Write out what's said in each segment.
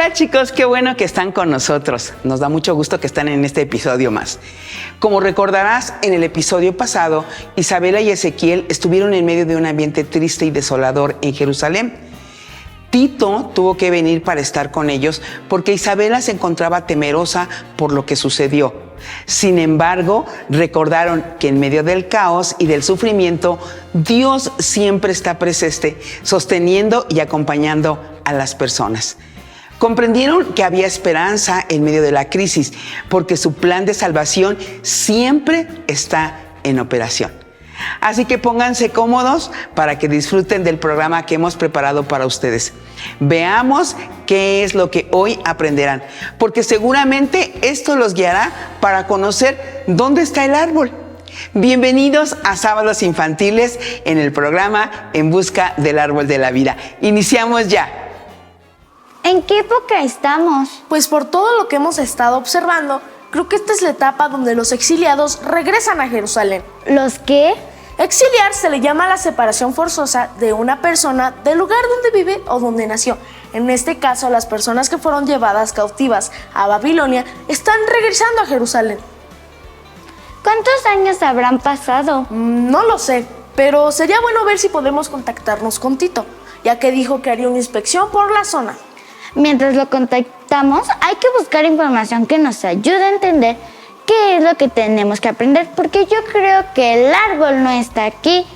Hola chicos, qué bueno que están con nosotros. Nos da mucho gusto que están en este episodio más. Como recordarás, en el episodio pasado, Isabela y Ezequiel estuvieron en medio de un ambiente triste y desolador en Jerusalén. Tito tuvo que venir para estar con ellos porque Isabela se encontraba temerosa por lo que sucedió. Sin embargo, recordaron que en medio del caos y del sufrimiento, Dios siempre está presente, sosteniendo y acompañando a las personas. Comprendieron que había esperanza en medio de la crisis, porque su plan de salvación siempre está en operación. Así que pónganse cómodos para que disfruten del programa que hemos preparado para ustedes. Veamos qué es lo que hoy aprenderán, porque seguramente esto los guiará para conocer dónde está el árbol. Bienvenidos a Sábados Infantiles en el programa En Busca del Árbol de la Vida. Iniciamos ya. ¿En qué época estamos? Pues por todo lo que hemos estado observando, creo que esta es la etapa donde los exiliados regresan a Jerusalén. ¿Los qué? Exiliar se le llama a la separación forzosa de una persona del lugar donde vive o donde nació. En este caso, las personas que fueron llevadas cautivas a Babilonia están regresando a Jerusalén. ¿Cuántos años habrán pasado? No lo sé, pero sería bueno ver si podemos contactarnos con Tito, ya que dijo que haría una inspección por la zona. Mientras lo contactamos, hay que buscar información que nos ayude a entender qué es lo que tenemos que aprender, porque yo creo que el árbol no está aquí.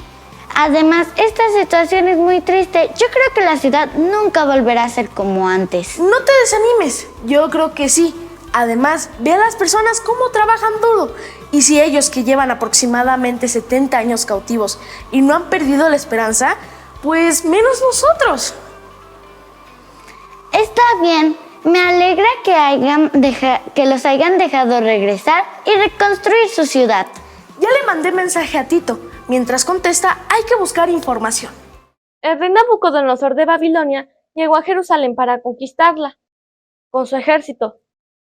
Además, esta situación es muy triste. Yo creo que la ciudad nunca volverá a ser como antes. No te desanimes, yo creo que sí. Además, ve a las personas cómo trabajan duro. Y si ellos, que llevan aproximadamente 70 años cautivos y no han perdido la esperanza, pues menos nosotros. Está bien, me alegra que los hayan dejado regresar y reconstruir su ciudad. Ya le mandé mensaje a Tito. Mientras contesta, hay que buscar información. El rey Nabucodonosor de Babilonia llegó a Jerusalén para conquistarla con su ejército,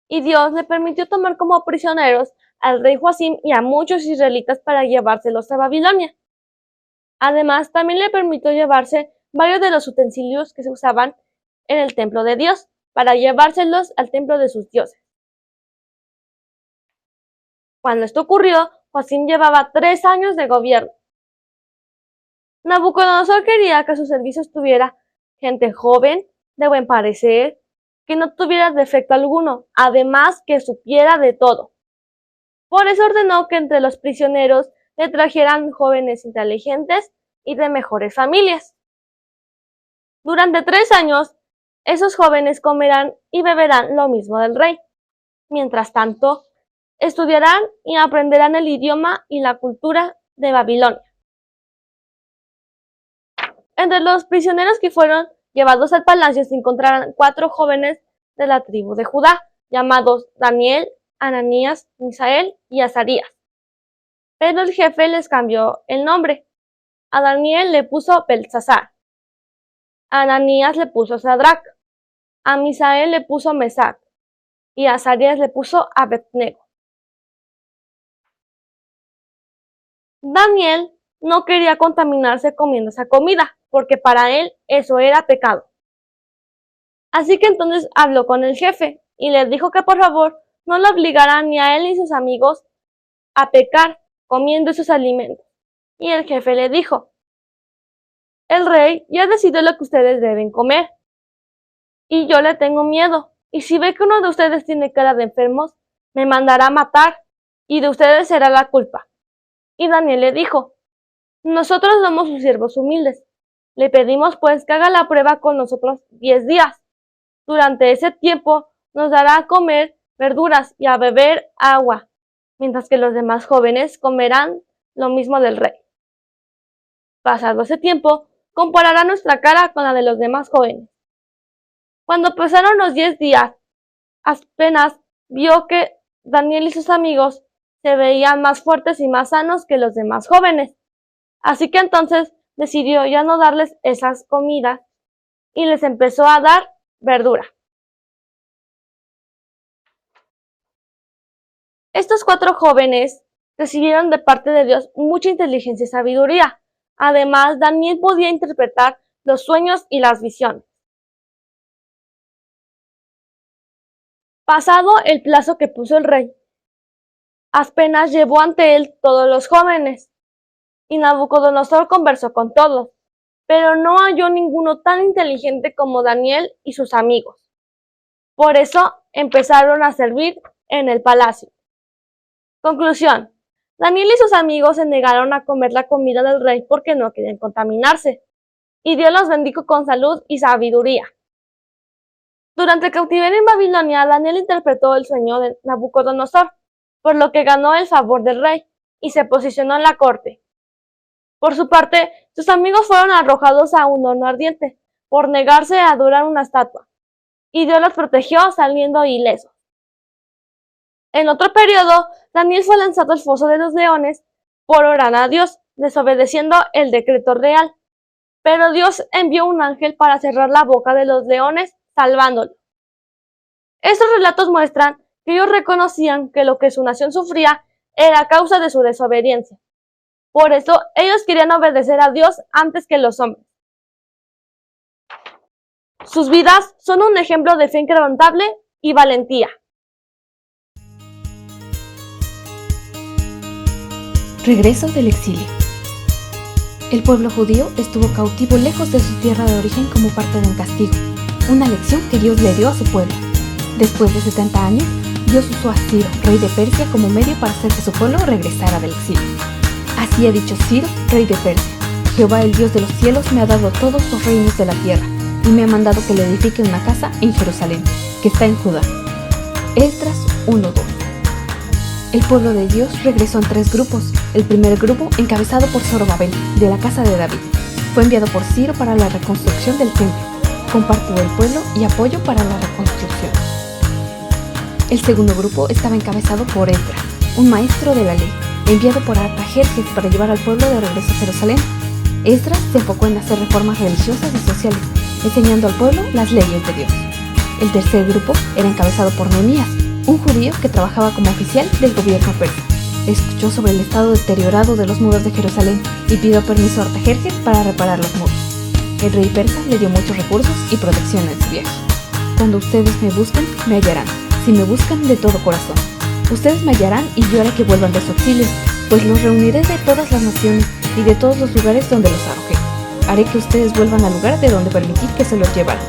y Dios le permitió tomar como prisioneros al rey Joacim y a muchos israelitas para llevárselos a Babilonia. Además, también le permitió llevarse varios de los utensilios que se usaban en el templo de Dios, para llevárselos al templo de sus dioses. Cuando esto ocurrió, Joacim llevaba 3 años de gobierno. Nabucodonosor quería que a su servicio estuviera gente joven, de buen parecer, que no tuviera defecto alguno, además que supiera de todo. Por eso ordenó que entre los prisioneros le trajeran jóvenes inteligentes y de mejores familias. Durante 3 años, esos jóvenes comerán y beberán lo mismo del rey. Mientras tanto, estudiarán y aprenderán el idioma y la cultura de Babilonia. Entre los prisioneros que fueron llevados al palacio se encontrarán 4 jóvenes de la tribu de Judá, llamados Daniel, Ananías, Misael y Azarías. Pero el jefe les cambió el nombre. A Daniel le puso Belsasar. A Ananías le puso Sadrac, a Misael le puso Mesac y a Azarías le puso Abednego. Daniel no quería contaminarse comiendo esa comida, porque para él eso era pecado. Así que entonces habló con el jefe y le dijo que por favor no lo obligaran ni a él ni a sus amigos a pecar comiendo esos alimentos. Y el jefe le dijo: el rey ya decidió lo que ustedes deben comer, y yo le tengo miedo, y si ve que uno de ustedes tiene cara de enfermos, me mandará a matar, y de ustedes será la culpa. Y Daniel le dijo: nosotros somos sus siervos humildes, le pedimos pues que haga la prueba con nosotros 10 días. Durante ese tiempo nos dará a comer verduras y a beber agua, mientras que los demás jóvenes comerán lo mismo del rey. Pasado ese tiempo, comparará nuestra cara con la de los demás jóvenes. Cuando pasaron los 10 días, apenas vio que Daniel y sus amigos se veían más fuertes y más sanos que los demás jóvenes. Así que entonces decidió ya no darles esas comidas y les empezó a dar verdura. Estos 4 jóvenes recibieron de parte de Dios mucha inteligencia y sabiduría. Además, Daniel podía interpretar los sueños y las visiones. Pasado el plazo que puso el rey, apenas llevó ante él todos los jóvenes, y Nabucodonosor conversó con todos, pero no halló ninguno tan inteligente como Daniel y sus amigos. Por eso empezaron a servir en el palacio. Conclusión: Daniel y sus amigos se negaron a comer la comida del rey porque no querían contaminarse, y Dios los bendijo con salud y sabiduría. Durante el cautiverio en Babilonia, Daniel interpretó el sueño de Nabucodonosor, por lo que ganó el favor del rey y se posicionó en la corte. Por su parte, sus amigos fueron arrojados a un horno ardiente por negarse a adorar una estatua, y Dios los protegió saliendo ilesos. En otro periodo, Daniel fue lanzado al foso de los leones por orar a Dios, desobedeciendo el decreto real, pero Dios envió un ángel para cerrar la boca de los leones, salvándolo. Estos relatos muestran que ellos reconocían que lo que su nación sufría era a causa de su desobediencia. Por eso, ellos querían obedecer a Dios antes que los hombres. Sus vidas son un ejemplo de fe inquebrantable y valentía. Regreso del exilio. El pueblo judío estuvo cautivo lejos de su tierra de origen como parte de un castigo, una lección que Dios le dio a su pueblo. Después de 70 años, Dios usó a Ciro, rey de Persia, como medio para hacer que su pueblo regresara del exilio. Así ha dicho Ciro, rey de Persia: Jehová, el Dios de los cielos, me ha dado todos los reinos de la tierra, y me ha mandado que le edifique una casa en Jerusalén, que está en Judá. Esdras 1:2. El pueblo de Dios regresó en 3 grupos. El primer grupo, encabezado por Zorobabel, de la casa de David, fue enviado por Ciro para la reconstrucción del templo, con parte del pueblo y apoyo para la reconstrucción. El segundo grupo estaba encabezado por Esdras, un maestro de la ley, enviado por Artajerjes para llevar al pueblo de regreso a Jerusalén. Esdras se enfocó en hacer reformas religiosas y sociales, enseñando al pueblo las leyes de Dios. El tercer grupo era encabezado por Nehemías, un judío que trabajaba como oficial del gobierno persa. Escuchó sobre el estado deteriorado de los muros de Jerusalén y pidió permiso a Artajerjes para reparar los muros. El rey persa le dio muchos recursos y protección en su viaje. Cuando ustedes me buscan, me hallarán, si me buscan de todo corazón. Ustedes me hallarán y yo haré que vuelvan de su exilio, pues los reuniré de todas las naciones y de todos los lugares donde los arrojé. Haré que ustedes vuelvan al lugar de donde permití que se los llevaran.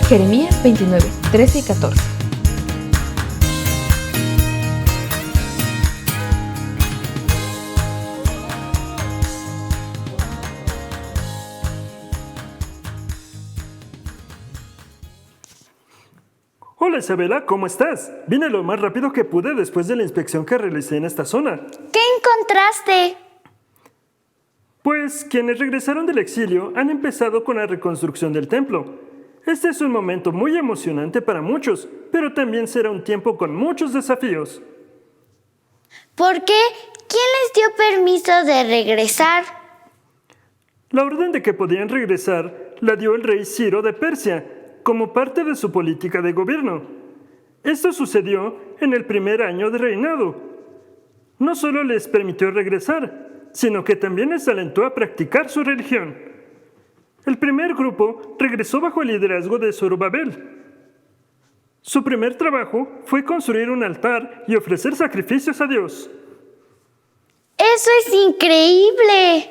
Jeremías 29, 13 y 14. Hola Isabela, ¿cómo estás? Vine lo más rápido que pude después de la inspección que realicé en esta zona. ¿Qué encontraste? Pues quienes regresaron del exilio han empezado con la reconstrucción del templo. Este es un momento muy emocionante para muchos, pero también será un tiempo con muchos desafíos. ¿Por qué? ¿Quién les dio permiso de regresar? La orden de que podían regresar la dio el rey Ciro de Persia, como parte de su política de gobierno. Esto sucedió en el primer año de reinado. No solo les permitió regresar, sino que también les alentó a practicar su religión. El primer grupo regresó bajo el liderazgo de Zorobabel. Su primer trabajo fue construir un altar y ofrecer sacrificios a Dios. ¡Eso es increíble!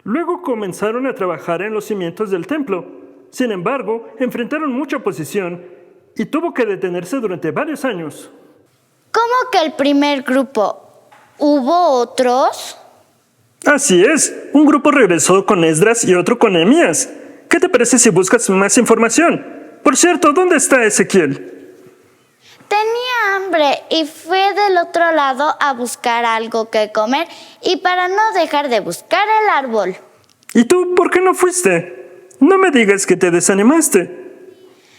Luego comenzaron a trabajar en los cimientos del templo. Sin embargo, enfrentaron mucha oposición y tuvo que detenerse durante varios años. ¿Cómo que el primer grupo? ¿Hubo otros? Así es, un grupo regresó con Esdras y otro con Nehemías. ¿Qué te parece si buscas más información? Por cierto, ¿dónde está Ezequiel? Tenía hambre y fui del otro lado a buscar algo que comer y para no dejar de buscar el árbol. ¿Y tú por qué no fuiste? No me digas que te desanimaste.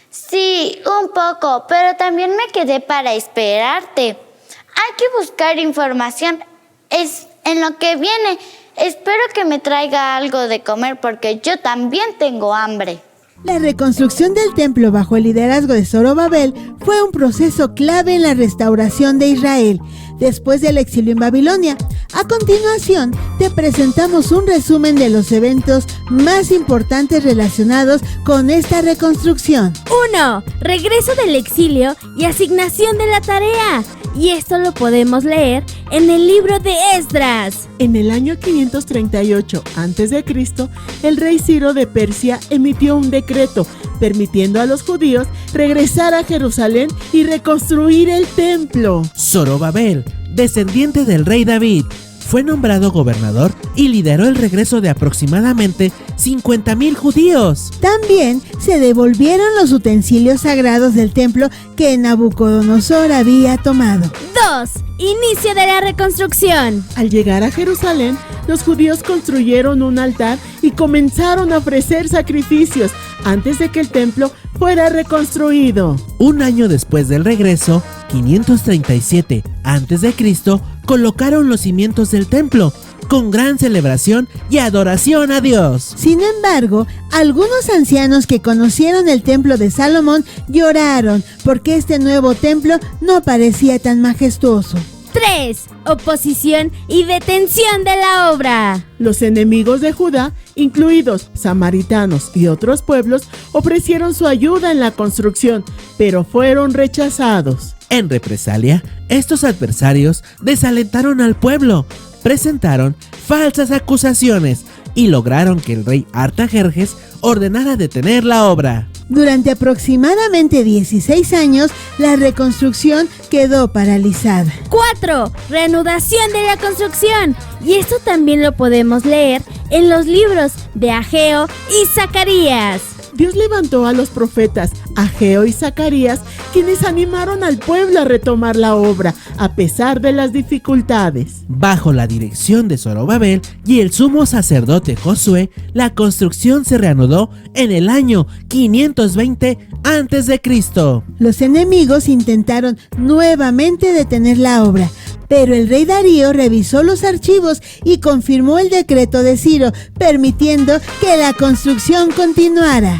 Sí, un poco, pero también me quedé para esperarte. Hay que buscar información. Es en lo que viene. Espero que me traiga algo de comer porque yo también tengo hambre. La reconstrucción del templo bajo el liderazgo de Zorobabel fue un proceso clave en la restauración de Israel. después del exilio en Babilonia. A continuación, te presentamos un resumen de los eventos más importantes relacionados con esta reconstrucción. 1. Regreso del exilio y asignación de la tarea. Y esto lo podemos leer en el libro de Esdras. En el año 538 a.C., el rey Ciro de Persia emitió un decreto permitiendo a los judíos regresar a Jerusalén y reconstruir el templo. Zorobabel, descendiente del rey David, fue nombrado gobernador y lideró el regreso de aproximadamente 50,000 judíos. También se devolvieron los utensilios sagrados del templo que Nabucodonosor había tomado. 2. Inicio de la reconstrucción. Al llegar a Jerusalén, los judíos construyeron un altar y comenzaron a ofrecer sacrificios antes de que el templo fuera reconstruido. Un año después del regreso, 537 a.C., colocaron los cimientos del templo con gran celebración y adoración a Dios. Sin embargo, algunos ancianos que conocieron el templo de Salomón lloraron porque este nuevo templo no parecía tan majestuoso. 3. Oposición y detención de la obra. Los enemigos de Judá, incluidos samaritanos y otros pueblos, ofrecieron su ayuda en la construcción, pero fueron rechazados. En represalia, estos adversarios desalentaron al pueblo, presentaron falsas acusaciones y lograron que el rey Artajerjes ordenara detener la obra. Durante aproximadamente 16 años, la reconstrucción quedó paralizada. 4. Reanudación de la construcción. Y esto también lo podemos leer en los libros de Ageo y Zacarías. Dios levantó a los profetas Ageo y Zacarías, quienes animaron al pueblo a retomar la obra a pesar de las dificultades. Bajo la dirección de Zorobabel y el sumo sacerdote Josué, la construcción se reanudó en el año 520 a.C. Los enemigos intentaron nuevamente detener la obra, pero el rey Darío revisó los archivos y confirmó el decreto de Ciro, permitiendo que la construcción continuara.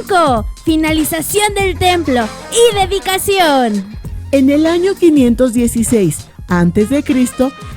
5. Finalización del templo y dedicación. En el año 516 a.C.,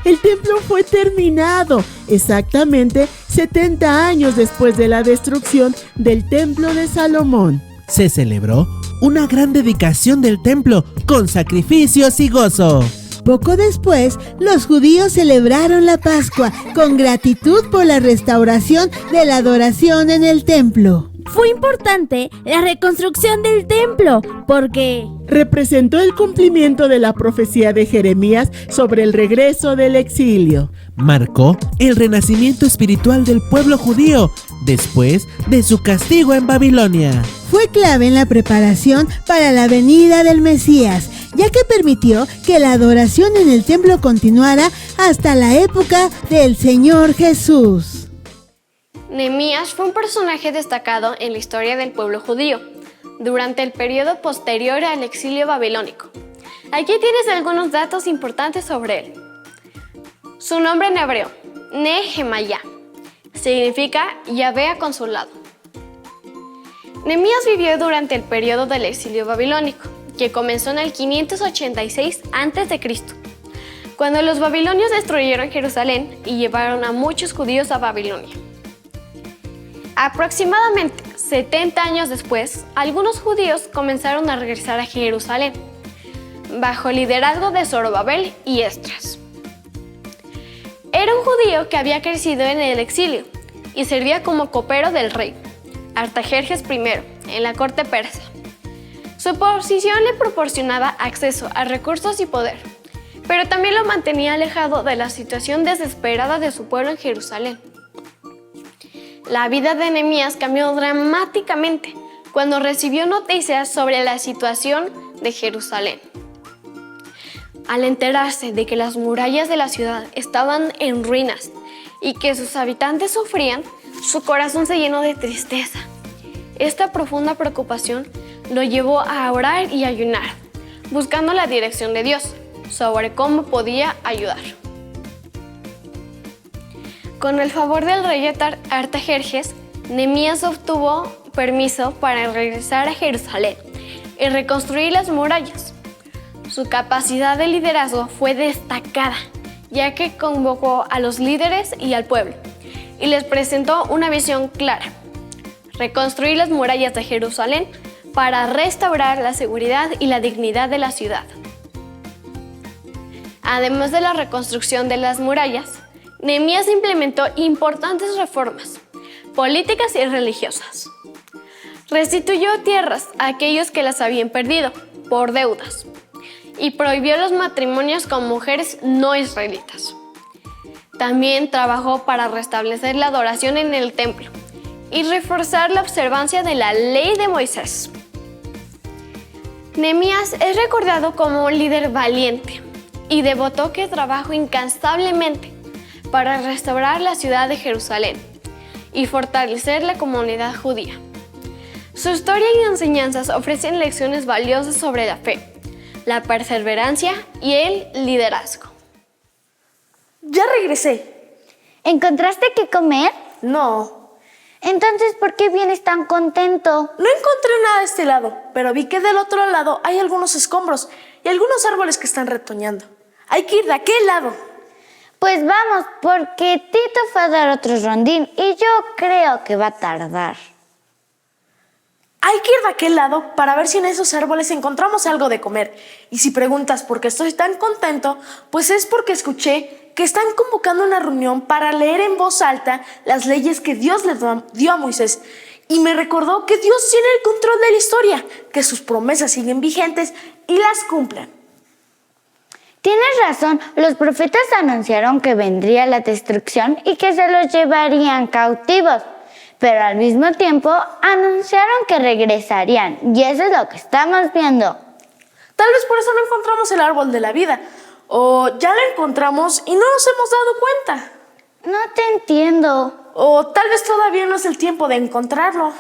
el templo fue terminado, exactamente 70 años después de la destrucción del templo de Salomón. Se celebró una gran dedicación del templo con sacrificios y gozo. Poco después, los judíos celebraron la Pascua con gratitud por la restauración de la adoración en el templo. Fue importante la reconstrucción del templo porque representó el cumplimiento de la profecía de Jeremías sobre el regreso del exilio. Marcó el renacimiento espiritual del pueblo judío después de su castigo en Babilonia. Fue clave en la preparación para la venida del Mesías, ya que permitió que la adoración en el templo continuara hasta la época del Señor Jesús. Nehemías fue un personaje destacado en la historia del pueblo judío durante el periodo posterior al exilio babilónico. Aquí tienes algunos datos importantes sobre él. Su nombre en hebreo, Nehemías, significa Yahvé ha consolado. Nehemías vivió durante el periodo del exilio babilónico, que comenzó en el 586 a.C., cuando los babilonios destruyeron Jerusalén y llevaron a muchos judíos a Babilonia. Aproximadamente 70 años después, algunos judíos comenzaron a regresar a Jerusalén, bajo el liderazgo de Zorobabel y Esdras. Era un judío que había crecido en el exilio y servía como copero del rey Artajerjes I en la corte persa. Su posición le proporcionaba acceso a recursos y poder, pero también lo mantenía alejado de la situación desesperada de su pueblo en Jerusalén. La vida de Nehemías cambió dramáticamente cuando recibió noticias sobre la situación de Jerusalén. Al enterarse de que las murallas de la ciudad estaban en ruinas y que sus habitantes sufrían, su corazón se llenó de tristeza. Esta profunda preocupación lo llevó a orar y ayunar, buscando la dirección de Dios sobre cómo podía ayudar. Con el favor del rey Artajerjes, Nehemías obtuvo permiso para regresar a Jerusalén y reconstruir las murallas. Su capacidad de liderazgo fue destacada, ya que convocó a los líderes y al pueblo, y les presentó una visión clara: reconstruir las murallas de Jerusalén para restaurar la seguridad y la dignidad de la ciudad. Además de la reconstrucción de las murallas, Nehemías implementó importantes reformas políticas y religiosas. Restituyó tierras a aquellos que las habían perdido por deudas y prohibió los matrimonios con mujeres no israelitas. También trabajó para restablecer la adoración en el templo y reforzar la observancia de la ley de Moisés. Nehemías es recordado como un líder valiente y devoto que trabajó incansablemente para restaurar la ciudad de Jerusalén y fortalecer la comunidad judía. Su historia y enseñanzas ofrecen lecciones valiosas sobre la fe, la perseverancia y el liderazgo. Ya regresé. ¿Encontraste qué comer? No. Entonces, ¿por qué vienes tan contento? No encontré nada de este lado, pero vi que del otro lado hay algunos escombros y algunos árboles que están retoñando. Hay que ir de aquel lado. Pues vamos, porque Tito fue a dar otro rondín y yo creo que va a tardar. Hay que ir de aquel lado para ver si en esos árboles encontramos algo de comer. Y si preguntas por qué estoy tan contento, pues es porque escuché que están convocando una reunión para leer en voz alta las leyes que Dios le dio a Moisés. Y me recordó que Dios tiene el control de la historia, que sus promesas siguen vigentes y las cumplen. Tienes razón, los profetas anunciaron que vendría la destrucción y que se los llevarían cautivos, pero al mismo tiempo anunciaron que regresarían, y eso es lo que estamos viendo. Tal vez por eso no encontramos el árbol de la vida, o ya lo encontramos y no nos hemos dado cuenta. No te entiendo. O tal vez todavía no es el tiempo de encontrarlo.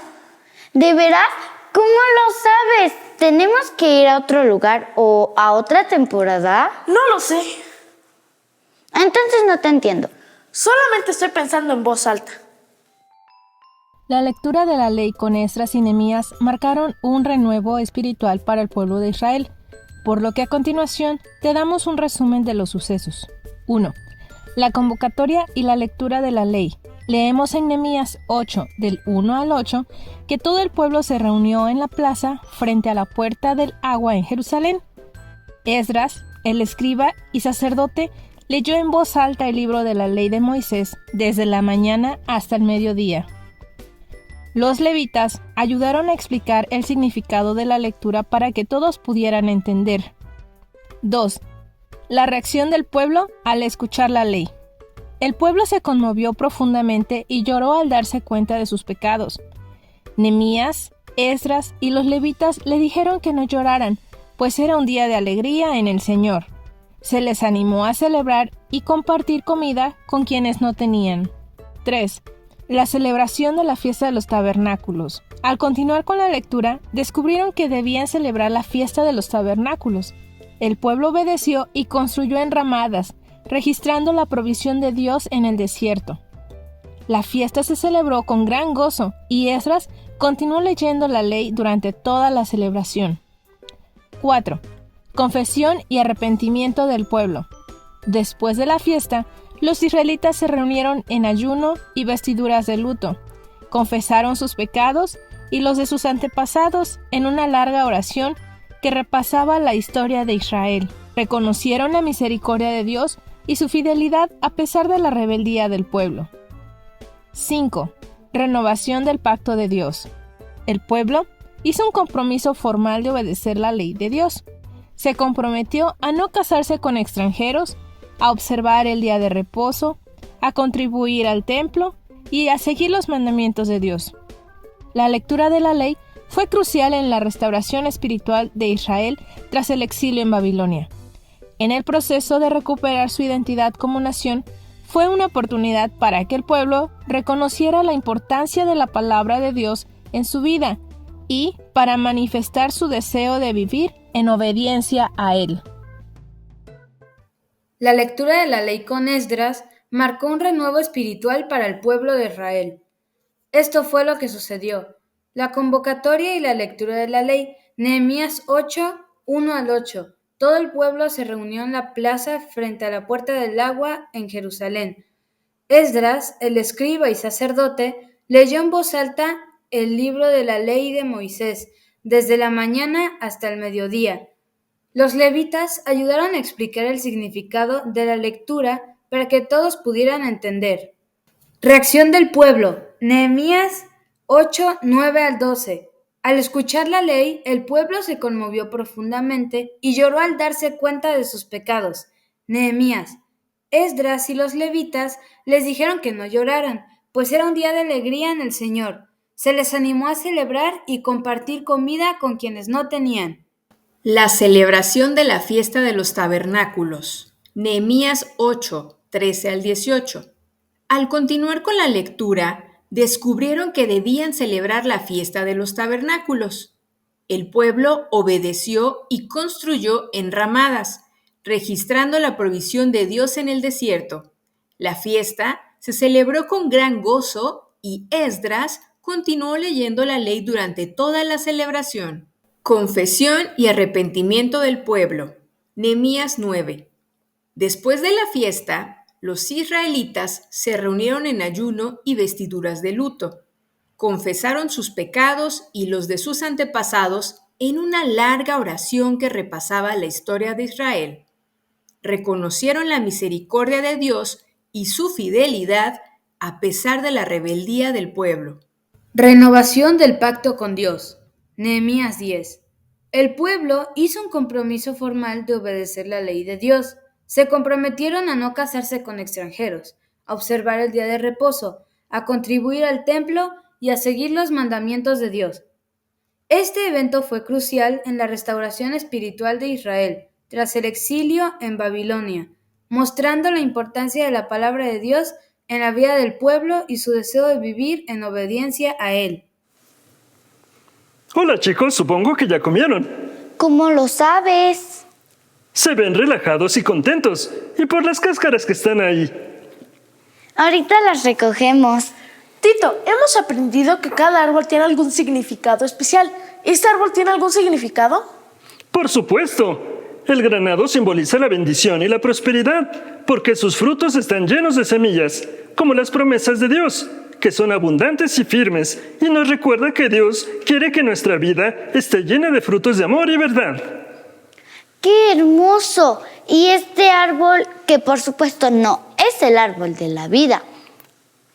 ¿De veras? ¿Cómo lo sabes? ¿Tenemos que ir a otro lugar o a otra temporada? No lo sé. Entonces no te entiendo. Solamente estoy pensando en voz alta. La lectura de la ley con Esdras y Nehemías marcaron un renuevo espiritual para el pueblo de Israel, por lo que a continuación te damos un resumen de los sucesos. 1. La convocatoria y la lectura de la ley. Leemos en Nehemías 8, del 1 al 8, que todo el pueblo se reunió en la plaza frente a la puerta del agua en Jerusalén. Esdras, el escriba y sacerdote, leyó en voz alta el libro de la ley de Moisés desde la mañana hasta el mediodía. Los levitas ayudaron a explicar el significado de la lectura para que todos pudieran entender. 2. La reacción del pueblo al escuchar la ley. El pueblo se conmovió profundamente y lloró al darse cuenta de sus pecados. Nehemías, Esdras y los levitas le dijeron que no lloraran, pues era un día de alegría en el Señor. Se les animó a celebrar y compartir comida con quienes no tenían. 3. La celebración de la fiesta de los tabernáculos. Al continuar con la lectura, descubrieron que debían celebrar la fiesta de los tabernáculos. El pueblo obedeció y construyó enramadas, registrando la provisión de Dios en el desierto. La fiesta se celebró con gran gozo y Esdras continuó leyendo la ley durante toda la celebración. 4. Confesión y arrepentimiento del pueblo. Después de la fiesta, los israelitas se reunieron en ayuno y vestiduras de luto, confesaron sus pecados y los de sus antepasados en una larga oración que repasaba la historia de Israel. Reconocieron la misericordia de Dios y su fidelidad a pesar de la rebeldía del pueblo. 5. Renovación del pacto de Dios. El pueblo hizo un compromiso formal de obedecer la ley de Dios. Se comprometió a no casarse con extranjeros, a observar el día de reposo, a contribuir al templo y a seguir los mandamientos de Dios. La lectura de la ley fue crucial en la restauración espiritual de Israel tras el exilio en Babilonia. En el proceso de recuperar su identidad como nación, fue una oportunidad para que el pueblo reconociera la importancia de la palabra de Dios en su vida y para manifestar su deseo de vivir en obediencia a Él. La lectura de la ley con Esdras marcó un renuevo espiritual para el pueblo de Israel. Esto fue lo que sucedió. La convocatoria y la lectura de la ley, Nehemías 8, 1 al 8, todo el pueblo se reunió en la plaza frente a la puerta del agua en Jerusalén. Esdras, el escriba y sacerdote, leyó en voz alta el libro de la ley de Moisés, desde la mañana hasta el mediodía. Los levitas ayudaron a explicar el significado de la lectura para que todos pudieran entender. Reacción del pueblo. Nehemías 8, 9 al 12. Al escuchar la ley, el pueblo se conmovió profundamente y lloró al darse cuenta de sus pecados. Nehemías, Esdras y los levitas les dijeron que no lloraran, pues era un día de alegría en el Señor. Se les animó a celebrar y compartir comida con quienes no tenían. La celebración de la fiesta de los tabernáculos. Nehemías 8, 13 al 18. Al continuar con la lectura, descubrieron que debían celebrar la fiesta de los tabernáculos. El pueblo obedeció y construyó enramadas, registrando la provisión de Dios en el desierto. La fiesta se celebró con gran gozo y Esdras continuó leyendo la ley durante toda la celebración. Confesión y arrepentimiento del pueblo. Nehemías 9. Después de la fiesta, los israelitas se reunieron en ayuno y vestiduras de luto. Confesaron sus pecados y los de sus antepasados en una larga oración que repasaba la historia de Israel. Reconocieron la misericordia de Dios y su fidelidad a pesar de la rebeldía del pueblo. Renovación del pacto con Dios. Nehemías 10. El pueblo hizo un compromiso formal de obedecer la ley de Dios. Se comprometieron a no casarse con extranjeros, a observar el día de reposo, a contribuir al templo y a seguir los mandamientos de Dios. Este evento fue crucial en la restauración espiritual de Israel tras el exilio en Babilonia, mostrando la importancia de la palabra de Dios en la vida del pueblo y su deseo de vivir en obediencia a Él. Hola chicos, supongo que ya comieron. ¿Cómo lo sabes? Se ven relajados y contentos, y por las cáscaras que están ahí. Ahorita las recogemos. Tito, hemos aprendido que cada árbol tiene algún significado especial. ¿Este árbol tiene algún significado? Por supuesto. El granado simboliza la bendición y la prosperidad, porque sus frutos están llenos de semillas, como las promesas de Dios, que son abundantes y firmes, y nos recuerda que Dios quiere que nuestra vida esté llena de frutos de amor y verdad. ¡Qué hermoso! Y este árbol, que por supuesto no es el árbol de la vida.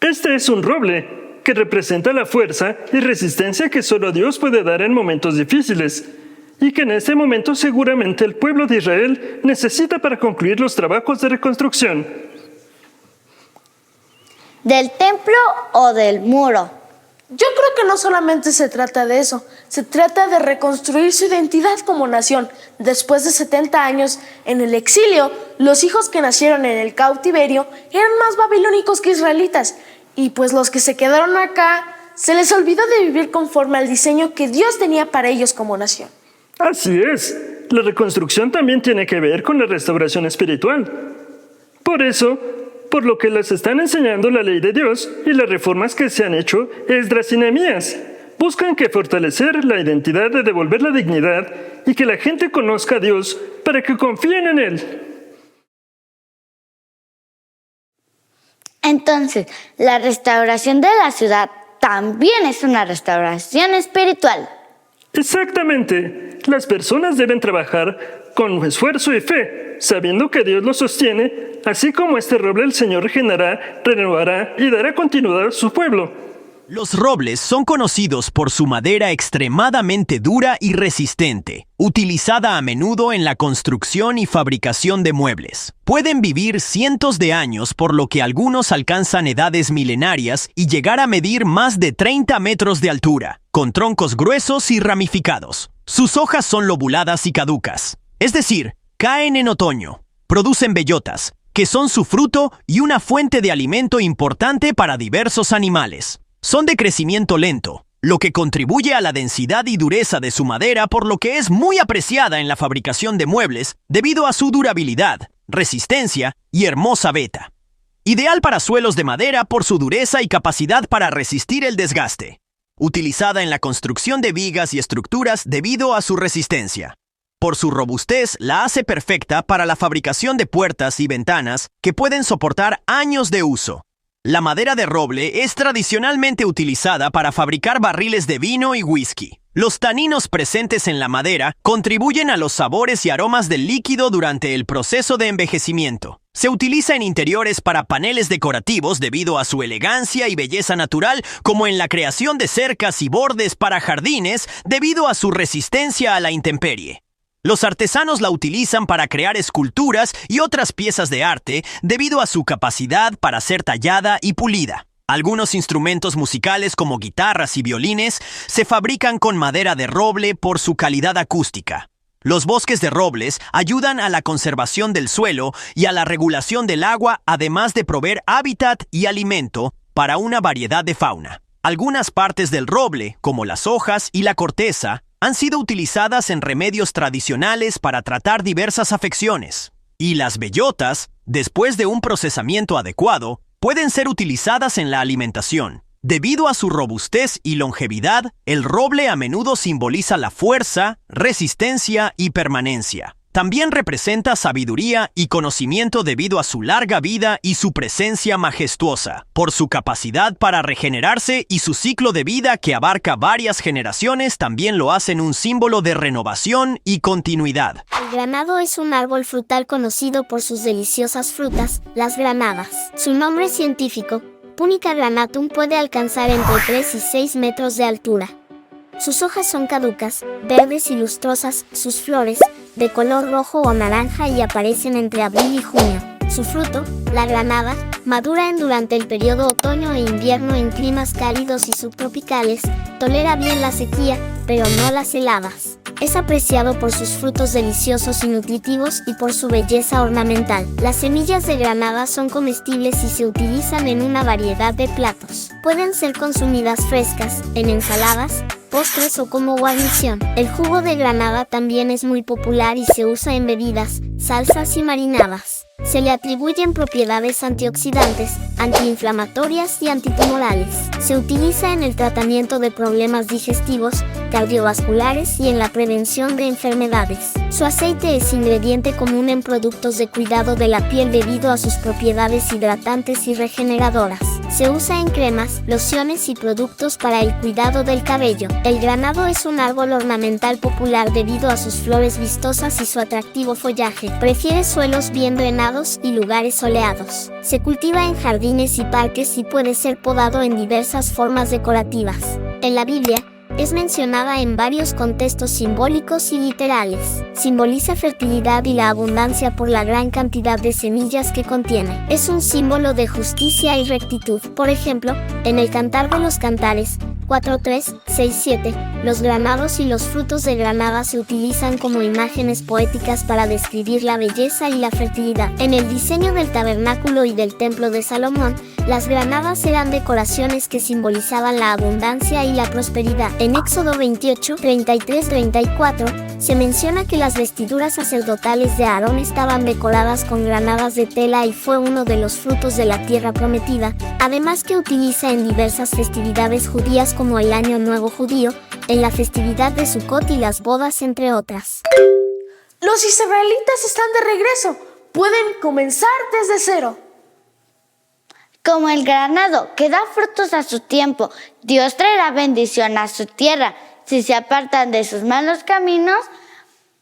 Este es un roble, que representa la fuerza y resistencia que solo Dios puede dar en momentos difíciles, y que en este momento seguramente el pueblo de Israel necesita para concluir los trabajos de reconstrucción. ¿Del templo o del muro? Yo creo que no solamente se trata de eso, se trata de reconstruir su identidad como nación. Después de 70 años en el exilio, los hijos que nacieron en el cautiverio eran más babilónicos que israelitas, y pues los que se quedaron acá, se les olvidó de vivir conforme al diseño que Dios tenía para ellos como nación. Así es, la reconstrucción también tiene que ver con la restauración espiritual. Por eso, por lo que les están enseñando la ley de Dios y las reformas que se han hecho Esdras y Nehemías. Buscan que fortalecer la identidad de devolver la dignidad y que la gente conozca a Dios para que confíen en Él. Entonces, la restauración de la ciudad también es una restauración espiritual. Exactamente. Las personas deben trabajar con esfuerzo y fe, sabiendo que Dios los sostiene, así como este roble el Señor regenerará, renovará y dará continuidad a su pueblo. Los robles son conocidos por su madera extremadamente dura y resistente, utilizada a menudo en la construcción y fabricación de muebles. Pueden vivir cientos de años, por lo que algunos alcanzan edades milenarias y llegar a medir más de 30 metros de altura, con troncos gruesos y ramificados. Sus hojas son lobuladas y caducas, es decir, caen en otoño. Producen bellotas, que son su fruto y una fuente de alimento importante para diversos animales. Son de crecimiento lento, lo que contribuye a la densidad y dureza de su madera, por lo que es muy apreciada en la fabricación de muebles debido a su durabilidad, resistencia y hermosa veta. Ideal para suelos de madera por su dureza y capacidad para resistir el desgaste. Utilizada en la construcción de vigas y estructuras debido a su resistencia. Por su robustez, la hace perfecta para la fabricación de puertas y ventanas que pueden soportar años de uso. La madera de roble es tradicionalmente utilizada para fabricar barriles de vino y whisky. Los taninos presentes en la madera contribuyen a los sabores y aromas del líquido durante el proceso de envejecimiento. Se utiliza en interiores para paneles decorativos debido a su elegancia y belleza natural, como en la creación de cercas y bordes para jardines debido a su resistencia a la intemperie. Los artesanos la utilizan para crear esculturas y otras piezas de arte debido a su capacidad para ser tallada y pulida. Algunos instrumentos musicales como guitarras y violines se fabrican con madera de roble por su calidad acústica. Los bosques de robles ayudan a la conservación del suelo y a la regulación del agua, además de proveer hábitat y alimento para una variedad de fauna. Algunas partes del roble, como las hojas y la corteza, han sido utilizadas en remedios tradicionales para tratar diversas afecciones. Y las bellotas, después de un procesamiento adecuado, pueden ser utilizadas en la alimentación. Debido a su robustez y longevidad, el roble a menudo simboliza la fuerza, resistencia y permanencia. También representa sabiduría y conocimiento debido a su larga vida y su presencia majestuosa, por su capacidad para regenerarse y su ciclo de vida que abarca varias generaciones también lo hacen un símbolo de renovación y continuidad. El granado es un árbol frutal conocido por sus deliciosas frutas, las granadas. Su nombre científico, Punica granatum, puede alcanzar entre 3 y 6 metros de altura. Sus hojas son caducas, verdes y lustrosas, sus flores, de color rojo o naranja y aparecen entre abril y junio. Su fruto, la granada, madura durante el periodo otoño e invierno en climas cálidos y subtropicales, tolera bien la sequía, pero no las heladas. Es apreciado por sus frutos deliciosos y nutritivos y por su belleza ornamental. Las semillas de granada son comestibles y se utilizan en una variedad de platos. Pueden ser consumidas frescas, en ensaladas, postres o como guarnición. El jugo de granada también es muy popular y se usa en bebidas, salsas y marinadas. Se le atribuyen propiedades antioxidantes, antiinflamatorias y antitumorales. Se utiliza en el tratamiento de problemas digestivos, cardiovasculares y en la prevención de enfermedades. Su aceite es ingrediente común en productos de cuidado de la piel debido a sus propiedades hidratantes y regeneradoras. Se usa en cremas, lociones y productos para el cuidado del cabello. El granado es un árbol ornamental popular debido a sus flores vistosas y su atractivo follaje. Prefiere suelos bien drenados y lugares soleados. Se cultiva en jardines y parques y puede ser podado en diversas formas decorativas. En la Biblia, es mencionada en varios contextos simbólicos y literales. Simboliza fertilidad y la abundancia por la gran cantidad de semillas que contiene. Es un símbolo de justicia y rectitud. Por ejemplo, en el Cantar de los Cantares 4.3.6.7, los granados y los frutos de granada se utilizan como imágenes poéticas para describir la belleza y la fertilidad. En el diseño del tabernáculo y del templo de Salomón, las granadas eran decoraciones que simbolizaban la abundancia y la prosperidad. En Éxodo 28.33-34, se menciona que las vestiduras sacerdotales de Aarón estaban decoradas con granadas de tela y fue uno de los frutos de la tierra prometida, además que utiliza en diversas festividades judías como el Año Nuevo Judío, en la festividad de Sukkot y las bodas, entre otras. Los israelitas están de regreso. Pueden comenzar desde cero. Como el granado, que da frutos a su tiempo, Dios traerá bendición a su tierra. Si se apartan de sus malos caminos,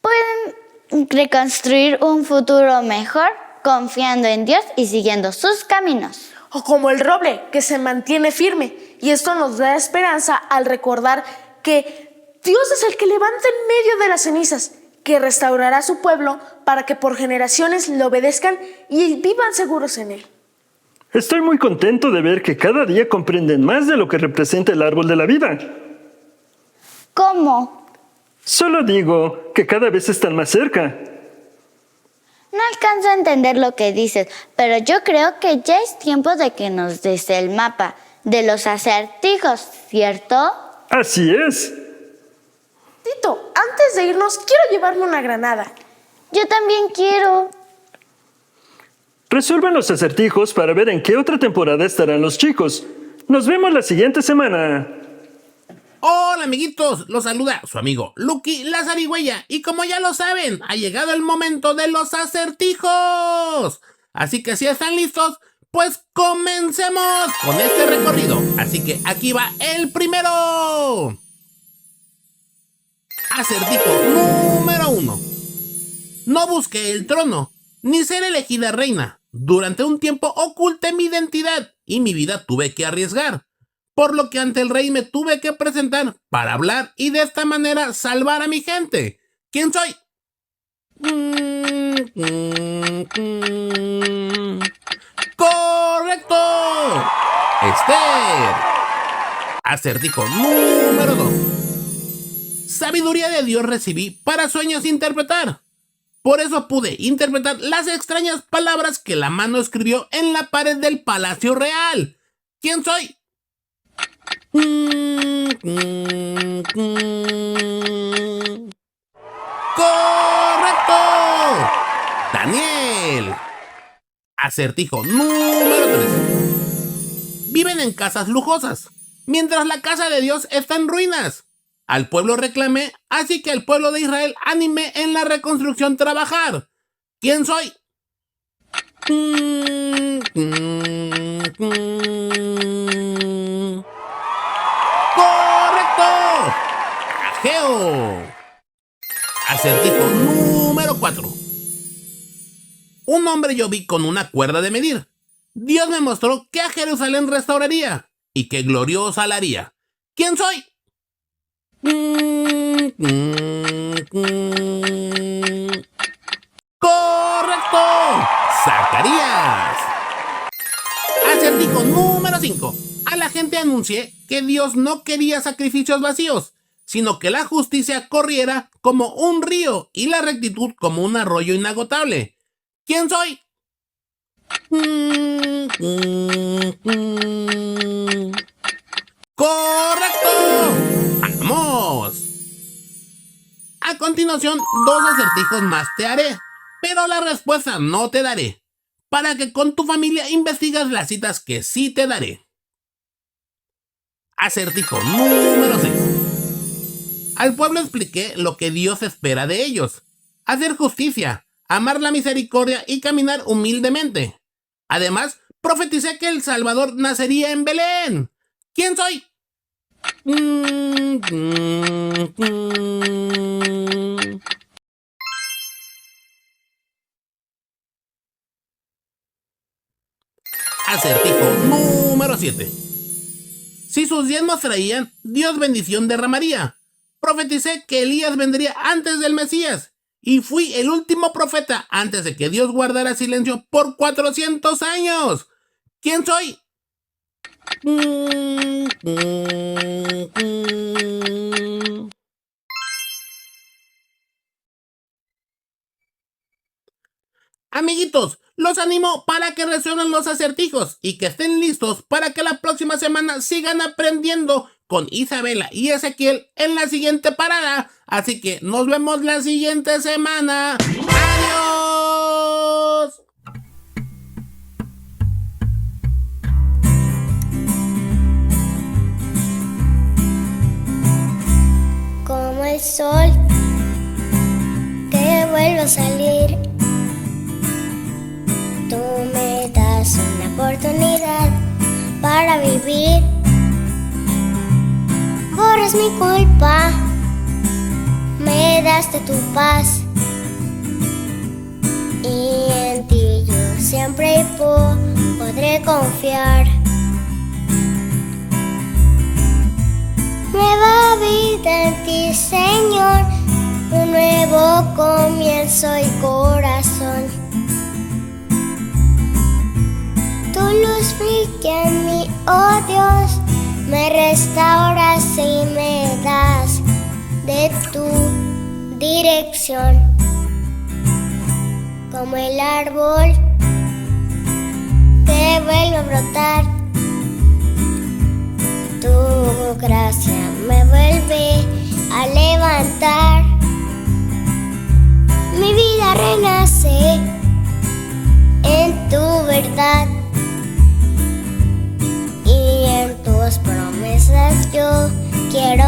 pueden reconstruir un futuro mejor, confiando en Dios y siguiendo sus caminos. O como el roble, que se mantiene firme. Y esto nos da esperanza al recordar que Dios es el que levanta en medio de las cenizas, que restaurará a su pueblo para que por generaciones le obedezcan y vivan seguros en él. Estoy muy contento de ver que cada día comprenden más de lo que representa el árbol de la vida. ¿Cómo? Solo digo que cada vez están más cerca. No alcanzo a entender lo que dices, pero yo creo que ya es tiempo de que nos des el mapa de los acertijos, ¿cierto? Así es. Tito, antes de irnos, quiero llevarme una granada. Yo también quiero. Resuelvan los acertijos para ver en qué otra temporada estarán los chicos. Nos vemos la siguiente semana. Hola amiguitos, los saluda su amigo Lucky la zarigüeya y como ya lo saben, ha llegado el momento de los acertijos. Así que si están listos, pues comencemos con este recorrido. Así que aquí va el primero. Acertijo número 1. No busqué el trono, ni ser elegida reina. Durante un tiempo oculté mi identidad y mi vida tuve que arriesgar. Por lo que ante el rey me tuve que presentar para hablar y de esta manera salvar a mi gente. ¿Quién soy? ¡Correcto! Esther. Acertijo número 2. Sabiduría de Dios recibí para sueños interpretar. Por eso pude interpretar las extrañas palabras que la mano escribió en la pared del Palacio Real. ¿Quién soy? ¡Correcto! Daniel. Acertijo número 3. Viven en casas lujosas, mientras la casa de Dios está en ruinas. Al pueblo reclamé, así que al pueblo de Israel animé en la reconstrucción trabajar. ¿Quién soy? ¡Correcto! Ageo. Acertijo número 4. Un hombre yo vi con una cuerda de medir. Dios me mostró que a Jerusalén restauraría y que gloriosa la haría. ¿Quién soy? ¡Correcto! ¡Zacarías! Acertijo número 5. A la gente anuncié que Dios no quería sacrificios vacíos, sino que la justicia corriera como un río y la rectitud como un arroyo inagotable. ¿Quién soy? ¡Correcto! ¡Vamos! A continuación, 2 acertijos más te haré, pero la respuesta no te daré, para que con tu familia investigas las citas que sí te daré. Acertijo número 6. Al pueblo expliqué lo que Dios espera de ellos: hacer justicia, amar la misericordia y caminar humildemente. Además, profeticé que el Salvador nacería en Belén. ¿Quién soy? Acertijo número 7. Si sus diezmos traían, Dios bendición derramaría. Profeticé que Elías vendría antes del Mesías y fui el último profeta antes de que Dios guardara silencio por 400 años. ¿Quién soy? Amiguitos, los animo para que resuelvan los acertijos y que estén listos para que la próxima semana sigan aprendiendo con Isabela y Ezequiel en la siguiente parada. Así que nos vemos la siguiente semana. ¡Adiós! Como el sol que vuelve a salir, tú me das una oportunidad para vivir. Borras mi culpa, me das de tu paz, y en ti yo siempre podré confiar. Nueva vida en ti, Señor, un nuevo comienzo y corazón. Tu luz brilla en mí, oh Dios, me restauras y me das de tu dirección. Como el árbol que vuelve a brotar, tu gracia me vuelve a levantar. Mi vida renace en tu verdad, y en tus promesas yo quiero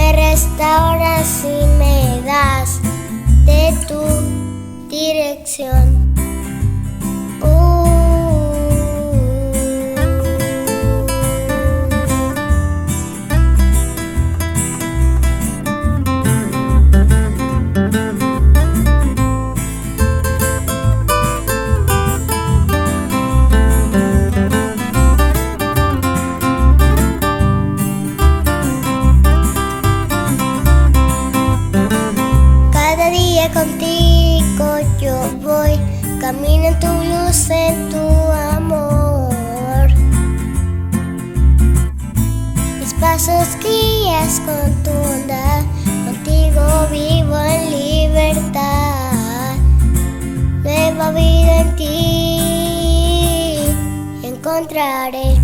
me restauras y me das de tu dirección. Contigo yo voy, camino en tu luz, en tu amor. Mis pasos guías con tu bondad, contigo vivo en libertad. Nueva vida en ti encontraré.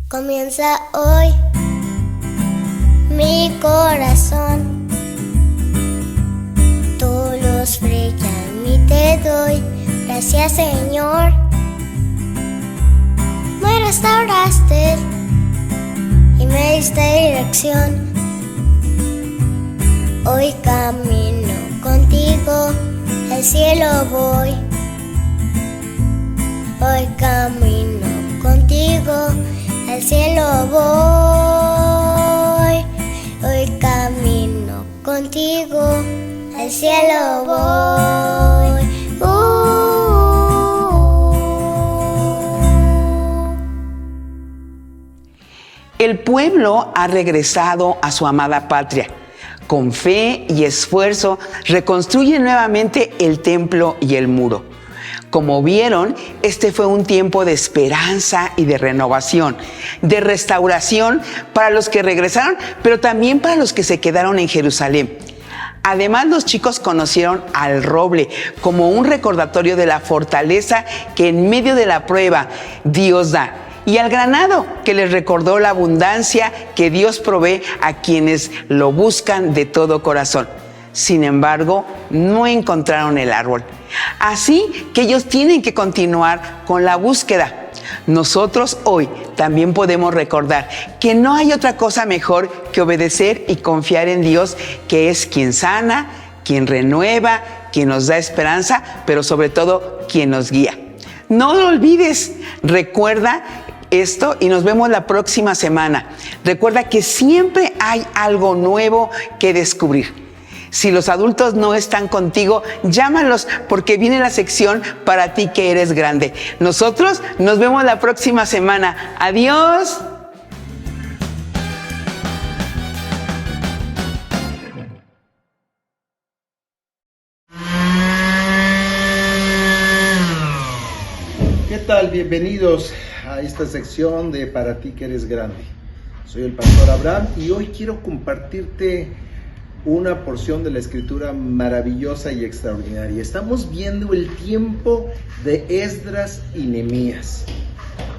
Comienza hoy mi corazón. Brilla en mí, te doy gracias, Señor. Me restauraste y me diste dirección. Hoy camino contigo, al cielo voy. Hoy camino contigo, al cielo voy. Hoy camino contigo, al cielo voy. El pueblo ha regresado a su amada patria. Con fe y esfuerzo reconstruyen nuevamente el templo y el muro. Como vieron, este fue un tiempo de esperanza y de renovación, de restauración para los que regresaron, pero también para los que se quedaron en Jerusalén. Además, los chicos conocieron al roble como un recordatorio de la fortaleza que en medio de la prueba Dios da, y al granado, que les recordó la abundancia que Dios provee a quienes lo buscan de todo corazón. Sin embargo, no encontraron el árbol. Así que ellos tienen que continuar con la búsqueda. Nosotros hoy también podemos recordar que no hay otra cosa mejor que obedecer y confiar en Dios, que es quien sana, quien renueva, quien nos da esperanza, pero sobre todo quien nos guía. No lo olvides, recuerda esto y nos vemos la próxima semana. Recuerda que siempre hay algo nuevo que descubrir. Si los adultos no están contigo, llámalos, porque viene la sección Para ti que eres grande. Nosotros nos vemos la próxima semana. Adiós. ¿Qué tal? Bienvenidos a esta sección de Para ti que eres grande. Soy el pastor Abraham y hoy quiero compartirte una porción de la escritura maravillosa y extraordinaria. Estamos viendo el tiempo de Esdras y Nehemías,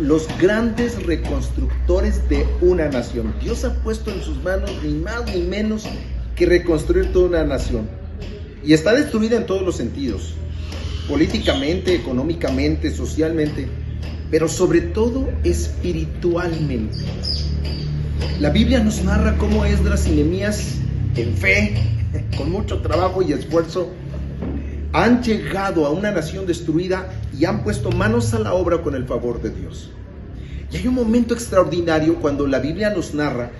los grandes reconstructores de una nación. Dios ha puesto en sus manos ni más ni menos que reconstruir toda una nación. Y está destruida en todos los sentidos, políticamente, económicamente, socialmente, pero sobre todo espiritualmente. La Biblia nos narra cómo Esdras y Nehemías, en fe, con mucho trabajo y esfuerzo, han llegado a una nación destruida y han puesto manos a la obra con el favor de Dios. Y hay un momento extraordinario cuando la Biblia nos narra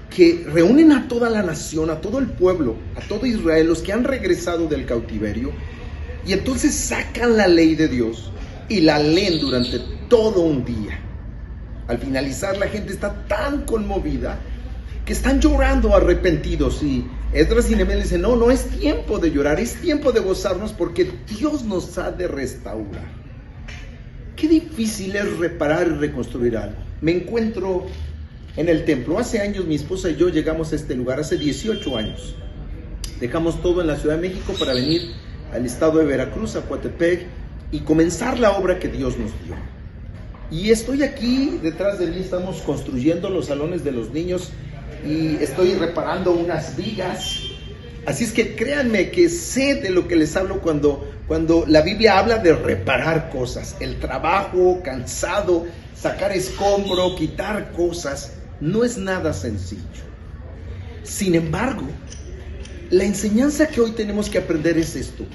que reúnen a toda la nación, a todo el pueblo, a todo Israel, los que han regresado del cautiverio, y entonces sacan la ley de Dios y la leen durante todo un día. Al finalizar, la gente está tan conmovida que están llorando arrepentidos, y Esdras y Nehemías dicen: no es tiempo de llorar, es tiempo de gozarnos, porque Dios nos ha de restaurar. Qué difícil es reparar y reconstruir algo. Me encuentro en el templo. Hace años mi esposa y yo llegamos a este lugar, hace 18 años. Dejamos todo en la Ciudad de México para venir al estado de Veracruz, a Coatepec, y comenzar la obra que Dios nos dio. Y estoy aquí, detrás de mí estamos construyendo los salones de los niños y estoy reparando unas vigas. Así es que créanme que sé de lo que les hablo cuando la Biblia habla de reparar cosas. El trabajo cansado, sacar escombro, quitar cosas, no es nada sencillo. Sin embargo, la enseñanza que hoy tenemos que aprender es esto.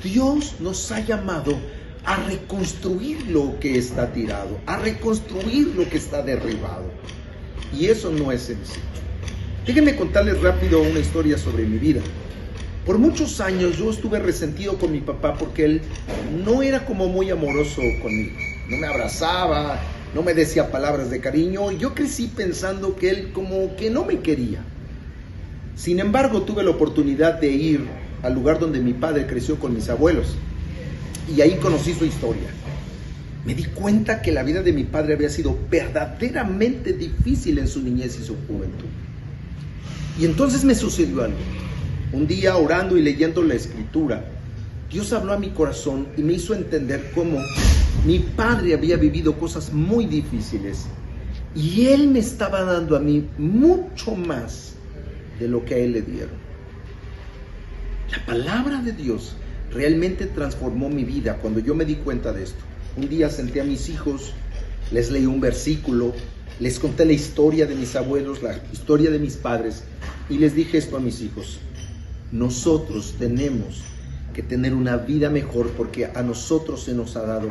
Dios nos ha llamado a reconstruir lo que está tirado, a reconstruir lo que está derribado. Y eso no es sencillo. Déjenme contarles rápido una historia sobre mi vida. Por muchos años yo estuve resentido con mi papá porque él no era como muy amoroso conmigo. No me abrazaba, no me decía palabras de cariño, y yo crecí pensando que él como que no me quería. Sin embargo, tuve la oportunidad de ir al lugar donde mi padre creció con mis abuelos, y ahí conocí su historia. Me di cuenta que la vida de mi padre había sido verdaderamente difícil en su niñez y su juventud. Y entonces me sucedió algo. Un día, orando y leyendo la escritura, Dios habló a mi corazón y me hizo entender cómo mi padre había vivido cosas muy difíciles y él me estaba dando a mí mucho más de lo que a él le dieron. La palabra de Dios realmente transformó mi vida cuando yo me di cuenta de esto. Un día senté a mis hijos, les leí un versículo, les conté la historia de mis abuelos, la historia de mis padres, y les dije esto a mis hijos: nosotros tenemos que tener una vida mejor porque a nosotros se nos ha dado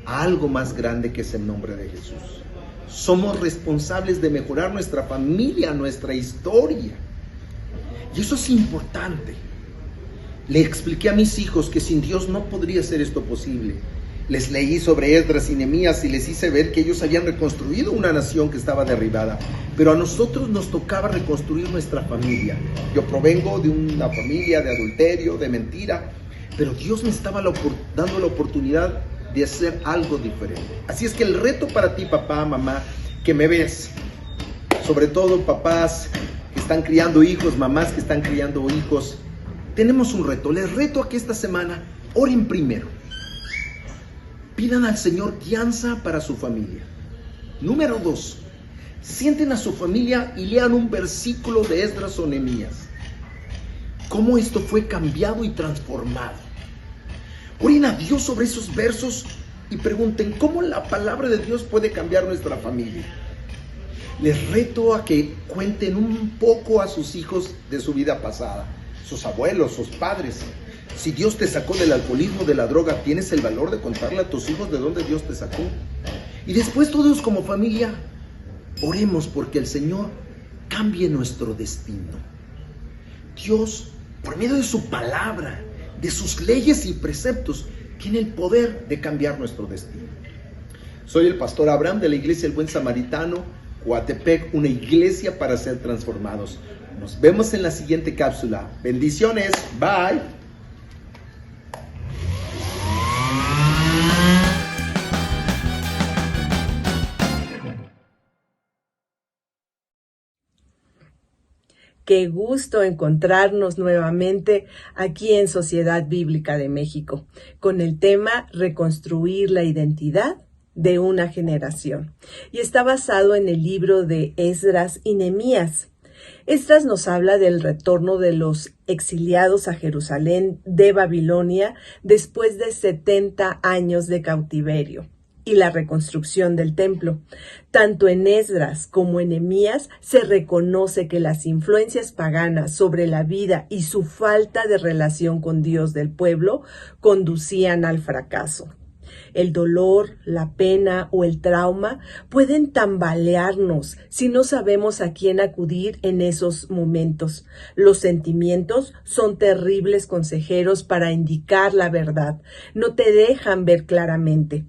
algo más grande que es el nombre de Jesús. Somos responsables de mejorar nuestra familia, nuestra historia. Y eso es importante. Le expliqué a mis hijos que sin Dios no podría ser esto posible. Les leí sobre Esdras y Nehemías y les hice ver que ellos habían reconstruido una nación que estaba derribada. Pero a nosotros nos tocaba reconstruir nuestra familia. Yo provengo de una familia de adulterio, de mentira, pero Dios me estaba dando la oportunidad de hacer algo diferente. Así es que el reto para ti, papá, mamá, que me ves, sobre todo papás que están criando hijos, mamás que están criando hijos, tenemos un reto. Les reto a que esta semana oren primero. Pidan al Señor guianza para su familia. Número 2, sienten a su familia y lean un versículo de Esdras o Nehemías. Cómo esto fue cambiado y transformado. Oren a Dios sobre esos versos y pregunten cómo la palabra de Dios puede cambiar nuestra familia. Les reto a que cuenten un poco a sus hijos de su vida pasada, sus abuelos, sus padres. Si Dios te sacó del alcoholismo, de la droga, ¿tienes el valor de contarle a tus hijos de dónde Dios te sacó? Y después todos como familia, oremos porque el Señor cambie nuestro destino. Dios, por medio de su palabra, de sus leyes y preceptos, tiene el poder de cambiar nuestro destino. Soy el pastor Abraham de la Iglesia El Buen Samaritano, Coatepec, una iglesia para ser transformados. Nos vemos en la siguiente cápsula. Bendiciones. Bye. Qué gusto encontrarnos nuevamente aquí en Sociedad Bíblica de México con el tema Reconstruir la identidad de una generación. Y está basado en el libro de Esdras y Nehemías. Esdras nos habla del retorno de los exiliados a Jerusalén de Babilonia después de 70 años de cautiverio y la reconstrucción del templo. Tanto en Esdras como en Nehemías se reconoce que las influencias paganas sobre la vida y su falta de relación con Dios del pueblo conducían al fracaso. El dolor, la pena o el trauma pueden tambalearnos si no sabemos a quién acudir en esos momentos. Los sentimientos son terribles consejeros para indicar la verdad. No te dejan ver claramente.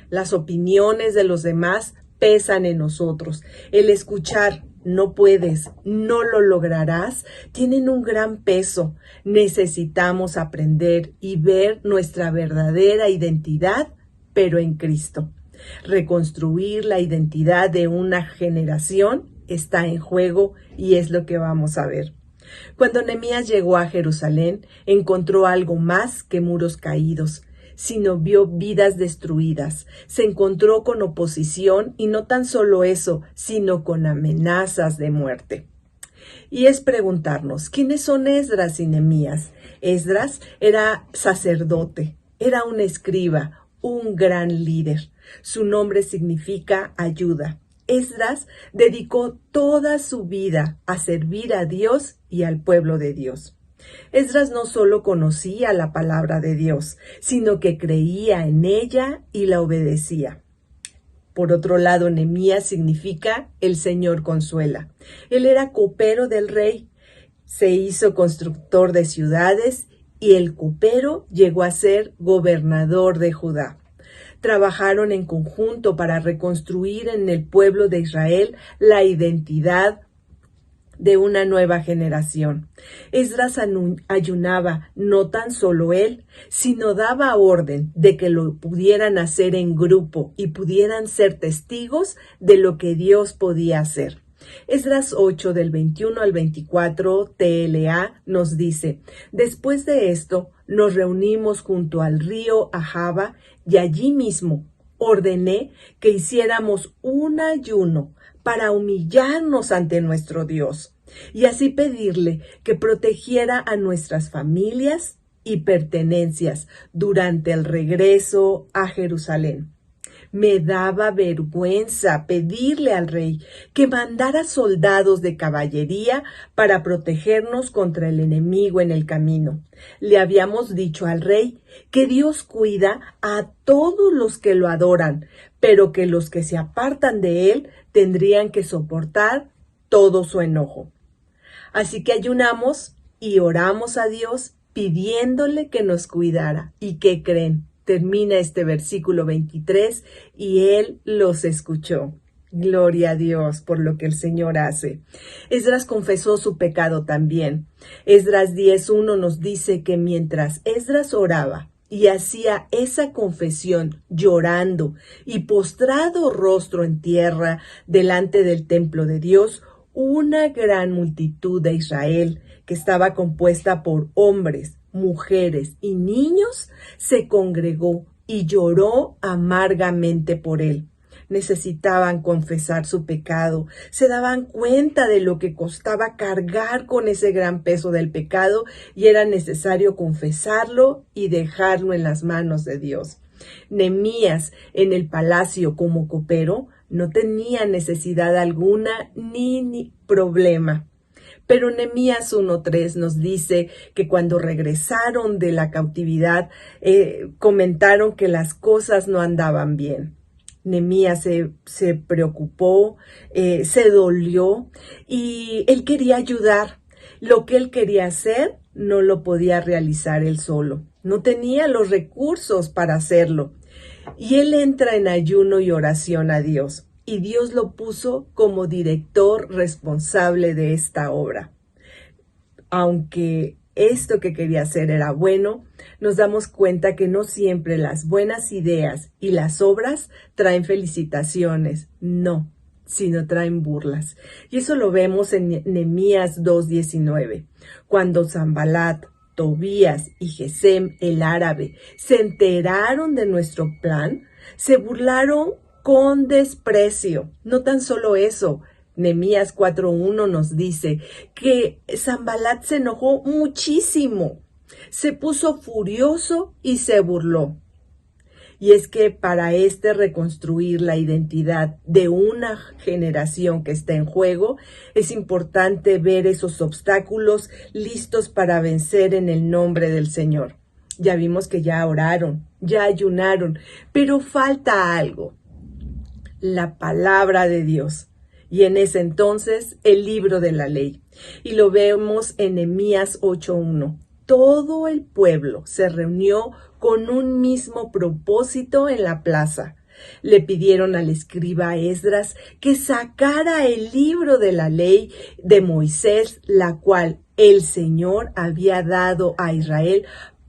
Las opiniones de los demás pesan en nosotros. El escuchar "no puedes, no lo lograrás" tienen un gran peso. Necesitamos aprender y ver nuestra verdadera identidad, pero en Cristo. Reconstruir la identidad de una generación está en juego y es lo que vamos a ver. Cuando Nehemías llegó a Jerusalén, encontró algo más que muros caídos, sino vio vidas destruidas. Se encontró con oposición y no tan solo eso, sino con amenazas de muerte. Y es preguntarnos, ¿quiénes son Esdras y Nehemías? Esdras era sacerdote, era un escriba, un gran líder. Su nombre significa ayuda. Esdras dedicó toda su vida a servir a Dios y al pueblo de Dios. Esdras no solo conocía la palabra de Dios, sino que creía en ella y la obedecía. Por otro lado, Nehemías significa el Señor consuela. Él era copero del rey, se hizo constructor de ciudades y el copero llegó a ser gobernador de Judá. Trabajaron en conjunto para reconstruir en el pueblo de Israel la identidad de una nueva generación. Esdras ayunaba, no tan solo él, sino daba orden de que lo pudieran hacer en grupo y pudieran ser testigos de lo que Dios podía hacer. Esdras 8 del 21 al 24 TLA nos dice: después de esto nos reunimos junto al río Ahava y allí mismo ordené que hiciéramos un ayuno para humillarnos ante nuestro Dios y así pedirle que protegiera a nuestras familias y pertenencias durante el regreso a Jerusalén. Me daba vergüenza pedirle al rey que mandara soldados de caballería para protegernos contra el enemigo en el camino. Le habíamos dicho al rey que Dios cuida a todos los que lo adoran, pero que los que se apartan de él tendrían que soportar todo su enojo. Así que ayunamos y oramos a Dios pidiéndole que nos cuidara. ¿Y qué creen? Termina este versículo 23 y él los escuchó. Gloria a Dios por lo que el Señor hace. Esdras confesó su pecado también. Esdras 10:1 nos dice que mientras Esdras oraba y hacía esa confesión llorando y postrado rostro en tierra delante del templo de Dios, una gran multitud de Israel, que estaba compuesta por hombres, mujeres y niños, se congregó y lloró amargamente por él. Necesitaban confesar su pecado, se daban cuenta de lo que costaba cargar con ese gran peso del pecado y era necesario confesarlo y dejarlo en las manos de Dios. Nehemías, en el palacio como copero, no tenía necesidad alguna ni problema. Pero Nehemías 1:3 nos dice que cuando regresaron de la cautividad, comentaron que las cosas no andaban bien. Nehemías se preocupó, se dolió y él quería ayudar. Lo que él quería hacer no lo podía realizar él solo. No tenía los recursos para hacerlo. Y él entra en ayuno y oración a Dios. Y Dios lo puso como director responsable de esta obra. Aunque esto que quería hacer era bueno, nos damos cuenta que no siempre las buenas ideas y las obras traen felicitaciones, no, sino traen burlas. Y eso lo vemos en Nehemías 2:19, cuando Sanbalat, Tobías y Gesem el árabe se enteraron de nuestro plan, se burlaron con desprecio. No tan solo eso, Nehemías 4:1 nos dice que Sanbalat se enojó muchísimo, se puso furioso y se burló. Y es que para reconstruir la identidad de una generación que está en juego, es importante ver esos obstáculos listos para vencer en el nombre del Señor. Ya vimos que ya oraron, ya ayunaron, pero falta algo: la palabra de Dios. Y en ese entonces, el libro de la ley. Y lo vemos en Nehemías 8:1. Todo el pueblo se reunió con un mismo propósito en la plaza. Le pidieron al escriba Esdras que sacara el libro de la ley de Moisés, la cual el Señor había dado a Israel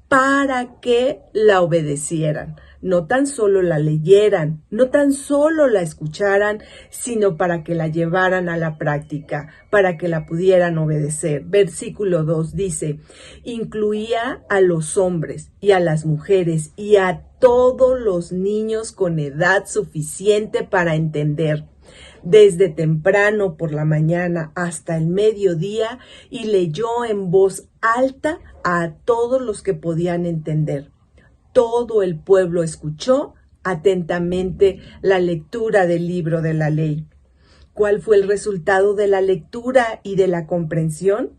para que la obedecieran. No tan solo la leyeran, no tan solo la escucharan, sino para que la llevaran a la práctica, para que la pudieran obedecer. Versículo 2 dice: incluía a los hombres y a las mujeres y a todos los niños con edad suficiente para entender, desde temprano por la mañana hasta el mediodía, y leyó en voz alta a todos los que podían entender. Todo el pueblo escuchó atentamente la lectura del libro de la ley. ¿Cuál fue el resultado de la lectura y de la comprensión?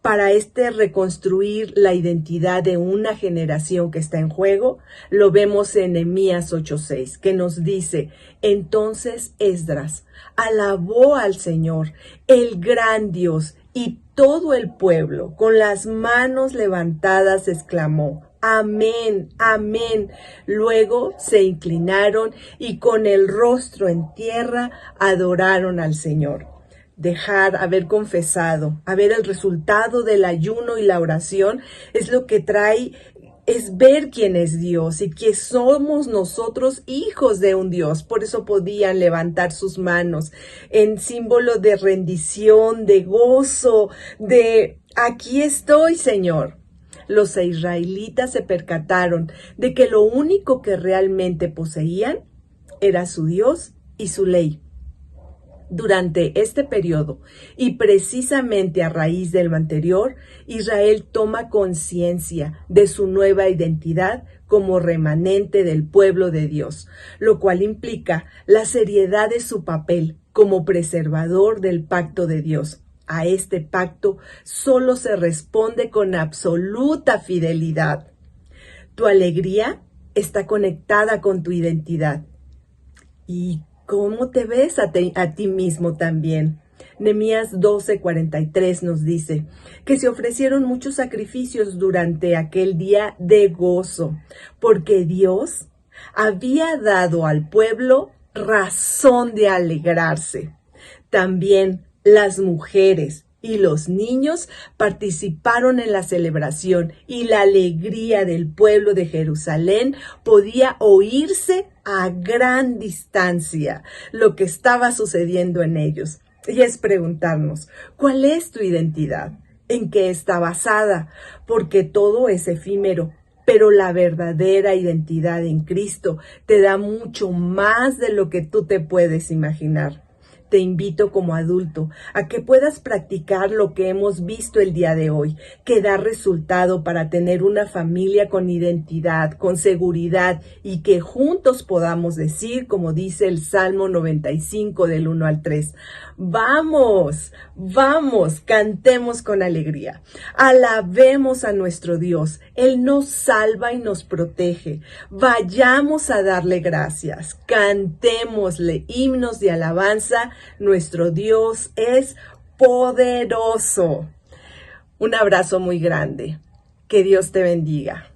Para reconstruir la identidad de una generación que está en juego, lo vemos en Nehemías 8:6, que nos dice: entonces Esdras alabó al Señor, el gran Dios, y todo el pueblo, con las manos levantadas, exclamó: amén, amén. Luego se inclinaron y con el rostro en tierra adoraron al Señor. Haber confesado, haber el resultado del ayuno y la oración es lo que trae, es ver quién es Dios y que somos nosotros hijos de un Dios. Por eso podían levantar sus manos en símbolo de rendición, de gozo, de aquí estoy, Señor. Los israelitas se percataron de que lo único que realmente poseían era su Dios y su ley. Durante este periodo, y precisamente a raíz de lo anterior, Israel toma conciencia de su nueva identidad como remanente del pueblo de Dios, lo cual implica la seriedad de su papel como preservador del pacto de Dios. A este pacto solo se responde con absoluta fidelidad. Tu alegría está conectada con tu identidad. ¿Y cómo te ves a ti mismo también? Nehemías 12:43 nos dice que se ofrecieron muchos sacrificios durante aquel día de gozo, porque Dios había dado al pueblo razón de alegrarse. También las mujeres y los niños participaron en la celebración y la alegría del pueblo de Jerusalén podía oírse a gran distancia lo que estaba sucediendo en ellos. Y es preguntarnos, ¿cuál es tu identidad? ¿En qué está basada? Porque todo es efímero, pero la verdadera identidad en Cristo te da mucho más de lo que tú te puedes imaginar. Te invito como adulto a que puedas practicar lo que hemos visto el día de hoy, que da resultado para tener una familia con identidad, con seguridad y que juntos podamos decir, como dice el Salmo 95 del 1 al 3, vamos, vamos, cantemos con alegría, alabemos a nuestro Dios, Él nos salva y nos protege, vayamos a darle gracias, cantémosle himnos de alabanza. Nuestro Dios es poderoso. Un abrazo muy grande. Que Dios te bendiga.